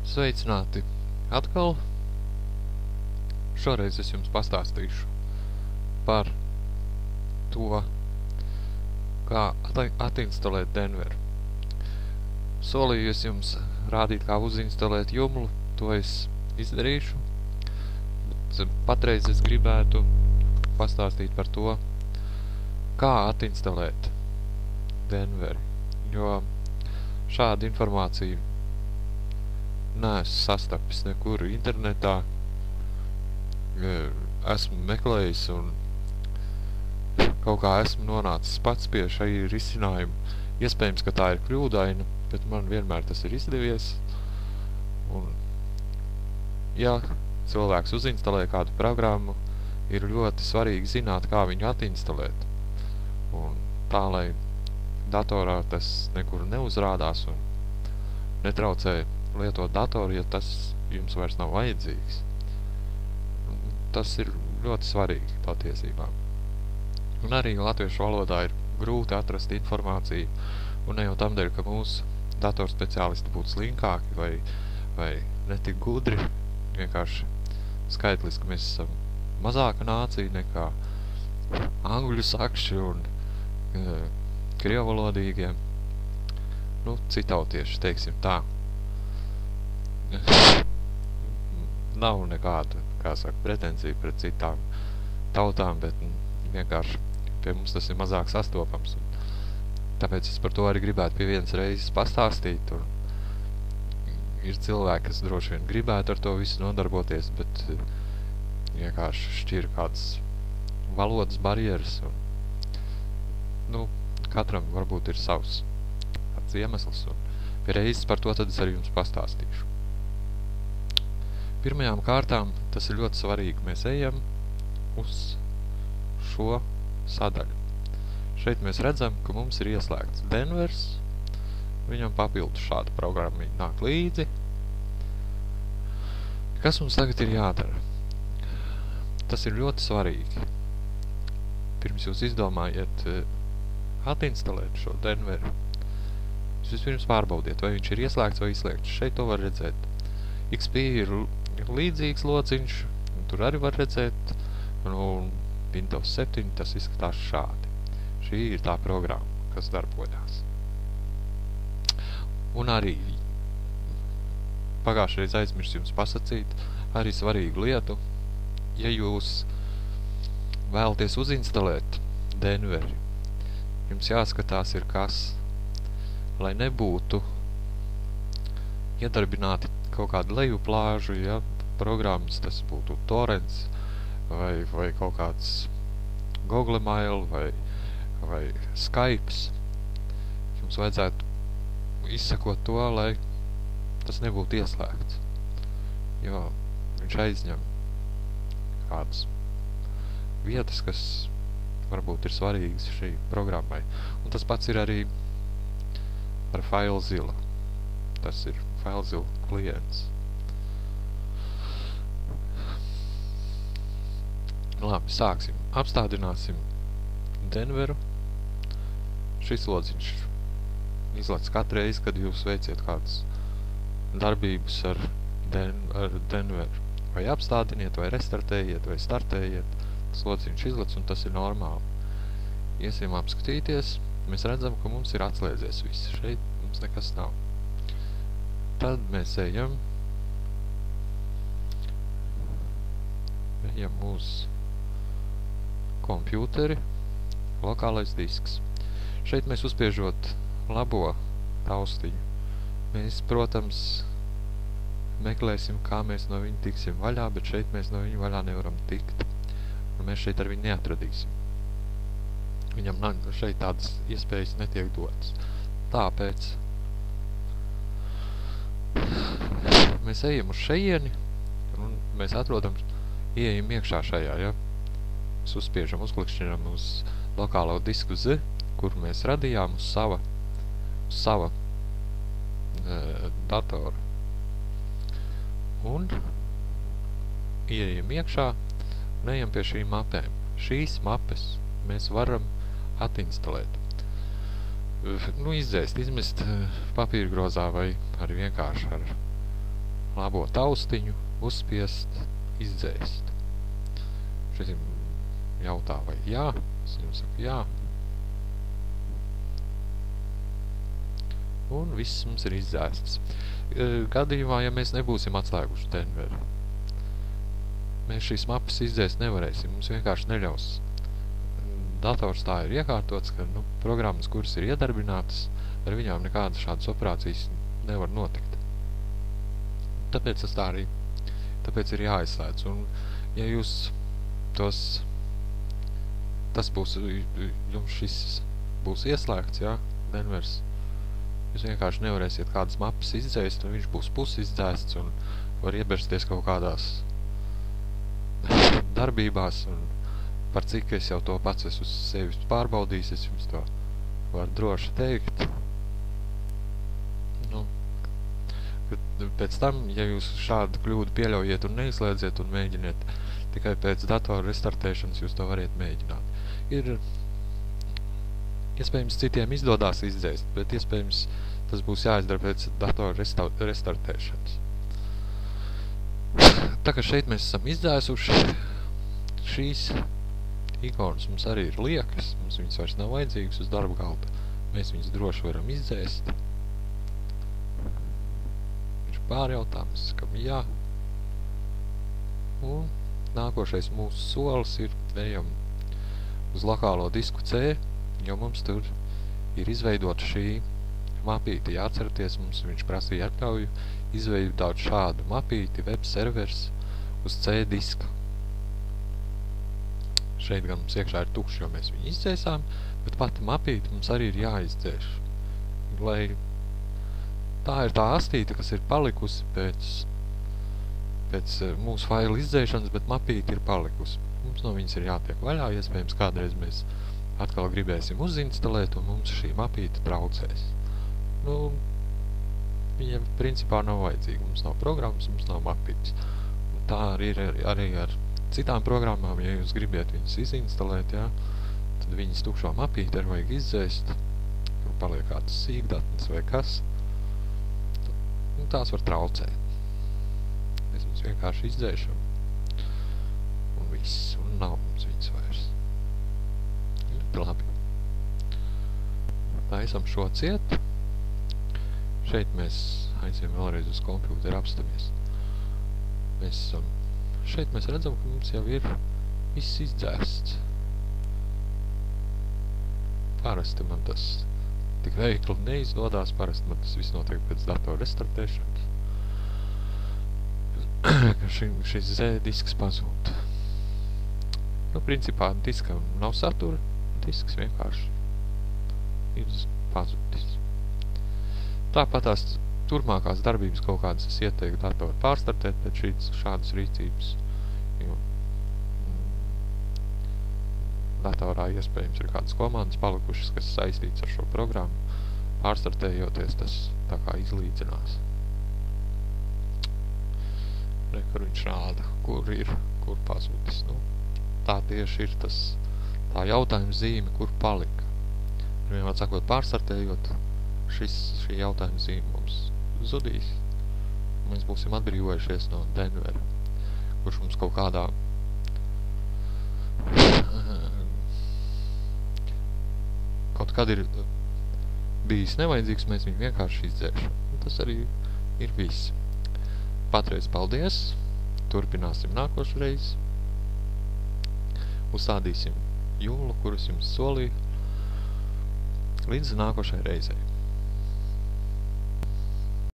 Sveicināti atkal. Šoreiz es jums pastāstīšu par to, kā atinstalēt Denveru. Solīju es jums rādīt, kā uzinstalēt Joomla, to es izdarīšu. Bet patreiz es gribētu pastāstīt par to, kā atinstalēt Denveru, jo šādu informāciju neesmu sastapis nekur internetā. Esmu meklējis un kaut kā esmu nonācis pats pie šī risinājuma. Iespējams, ka tā ir kļūdaina, bet man vienmēr tas ir izdevies. Un, ja cilvēks uzinstalē kādu programmu, ir ļoti svarīgi zināt, kā viņu atinstalēt. Un tā, lai datorā tas nekur neuzrādās un netraucē lietot datoru, ja tas jums vairs nav vajadzīgs. Tas ir ļoti svarīgi patiesībā. Un arī latviešu valodā ir grūti atrast informāciju, un ne jau tamdēļ, ka mūsu datorspeciālisti būtu slinkāki vai netik gudri, vienkārši skaitliski mēs esam mazāka nācija nekā angļu sakši un krievalodīgie, citautieši, teiksim tā. Nav nekāda, pretenzija pret citām tautām, bet vienkārši pie mums tas ir mazāk sastopams. Tāpēc es par to arī gribētu pie vienas reizes pastāstīt. Un ir cilvēki, kas droši vien gribētu ar to visu nodarboties, bet vienkārši šķir kādas valodas barjeras. Un, katram varbūt ir savs kāds iemesls, un pie reizes par to tad es arī jums pastāstīšu. Pirmajām kārtām tas ir ļoti svarīgi. Mēs ejam uz šo sadaļu. Šeit mēs redzam, ka mums ir ieslēgts Denvers. Viņam papildu šāda programma nāk līdzi. Kas mums tagad ir jādara? Tas ir ļoti svarīgi. Pirms jūs izdomājiet atinstalēt šo Denveru, jūs vispirms pārbaudiet, vai viņš ir ieslēgts vai izslēgts. Šeit to var redzēt. XP ir līdzīgs lociņš, un tur arī var redzēt, un Windows 7 tas izskatās šādi. Šī ir tā programma, kas darbojās. Un arī pagājušreiz aizmirst jums pasakīt arī svarīgu lietu. Ja jūs vēlaties uzinstalēt Denveri, jums jāskatās ir kas, lai nebūtu iedarbināti kaut kādu lejuplāžu, ja programmas tas būtu torrents vai kaut kāds Google Mail vai Skypes. Jums vajadzētu izsakot to, lai tas nebūtu ieslēgts, jo viņš aizņem kādas vietas, kas varbūt ir svarīgas šī programmai. Un tas pats ir arī ar FileZilla. Tas ir FileZilla klients. Labi, sāksim. Apstādināsim Denveru. Šis lodziņš izlec katru reizi, kad jūs veiciet kādas darbības ar Denveru. Vai apstādiniet, vai restartējiet, vai startējiet. Tas lodziņš izlec, un tas ir normāli. Iesim apskatīties. Mēs redzam, ka mums ir atslēdzies viss. Šeit mums nekas nav. Tad mēs ejam uz kompjūteri, lokālais disks. Šeit mēs uzspiežot labo taustiņu. Mēs, protams, meklēsim, kā mēs no viņa tiksim vaļā, bet šeit mēs no viņa vaļā nevaram tikt. Un mēs šeit ar viņu neatradīsim. Viņam šeit tādas iespējas netiek dotas. Tāpēc mēs ejam uz šejieni, un mēs atrodam, ieejam iekšā šajā, ja? Mēs uzspiežam, uzklikšķinam uz lokālo disku Z, kur mēs radījām uz sava datora. Un ieejam iekšā un ejam pie šīm mapēm. Šīs mapes mēs varam atinstalēt. Izdzēst, izmest papīra grozā vai arī vienkārši ar labo taustiņu, uzspiest, izdzēst. Šis jautā, vai jā, es viņam saku jā. Un viss mums ir izdzēsts. Gadījumā, ja mēs nebūsim atslēguši Denveru, mēs šīs mapas izdzēst nevarēsim, mums vienkārši neļaus. Dators tā ir iekārtots, ka programmas, kuras ir iedarbinātas, ar viņām nekādas šādas operācijas nevar notikt. Tāpēc tas tā arī, tāpēc ir jāizslēdz. Un, ja jūs tas būs, jums šis būs ieslēgts, jā, Denvers, jūs vienkārši nevarēsiet kādas mapas izdzēst, un viņš būs pusi izdzēsts, un var iebersties kaut kādās darbībās, un par cik es jau to pats esmu uz sevis pārbaudījis, es jums to varu droši teikt. Pēc tam, ja jūs šādu kļūdu pieļaujiet un neizslēdziet un mēģiniet tikai pēc datora restartēšanas, jūs to variet mēģināt. Ir iespējams citiem izdodās izdzēst, bet iespējams tas būs jāizdara pēc datora restartēšanas. Tā kā šeit mēs esam izdzēsuši, šīs ikonas mums arī ir liekas, mums viņas vairs nav vajadzīgas uz darba galda. Mēs viņas droši varam izdzēst. Viņš pārjautājums, kam jā. Un nākošais mūsu solis ir ejam uz lokālo disku C, jo mums tur ir izveidota šī mapīte. Jāatceraties, mums viņš prasīja atļauju izveidot šādu mapīti, web servers uz C diska. Šeit gan mums iekšā ir tukšs, jo mēs viņu izdzēsām, bet pati mapīte mums arī ir jāizdzēš. Lai tā ir tā astīte, kas ir palikusi pēc mūsu failu izdzēšanas, bet mapīte ir palikusi. Mums no viņas ir jātiek vaļā, iespējams kādreiz mēs atkal gribēsim uzinstalēt, un mums šī mapīte traucēs. Viņa principā nav vajadzīga. Mums nav programmas, mums nav mapītes. Un tā ir arī ar citām programmām, ja jūs gribiet viņas izinstalēt, jā, tad viņas tukšo mapīti arī vajag izdzēst, kur paliek kāds sīkdatnes vai kas. Tās var traucēt. Mēs mums vienkārši izdzēšam un viss, un nav mums viņas vairs. Ļoti labi. Tā esam šo ciet. Šeit mēs aiziem vēlreiz uz kompjūteru apstamies. Šeit mēs redzam, ka mums jau ir viss izdzēsts. Parasti man tas tik veikli neizdodās, parasti man tas viss notiek pēc datora restartēšanas. Šis Z disks pazūd. Principā diskam nav satura, disks vienkārši ir pazudis. Tāpat tās turpmākās darbības kaut kādas es ieteiktu datoru pārstartēt pēc šādas rīcības, jo datorā iespējams ir kādas komandas palikušas, kas saistīts ar šo programmu. Pārstartējoties, tas tā kā izlīdzinās. Kur viņš rāda, kur pazudis. Tā tieši ir tā jautājuma zīme, kur palika. Vienmēr sakot, pārstartējot, šī jautājuma zīme mums zudīs. Mēs būsim atbrīvojušies no Denvera, kurš mums kaut kādā kaut kad ir bijis nevajadzīgs, mēs viņu vienkārši izdzēšam. Tas arī ir viss. Patreiz paldies, turpināsim nākošu reizi. Uzstādīsim jūlu, kurus jums solīju. Līdz nākošai reizei.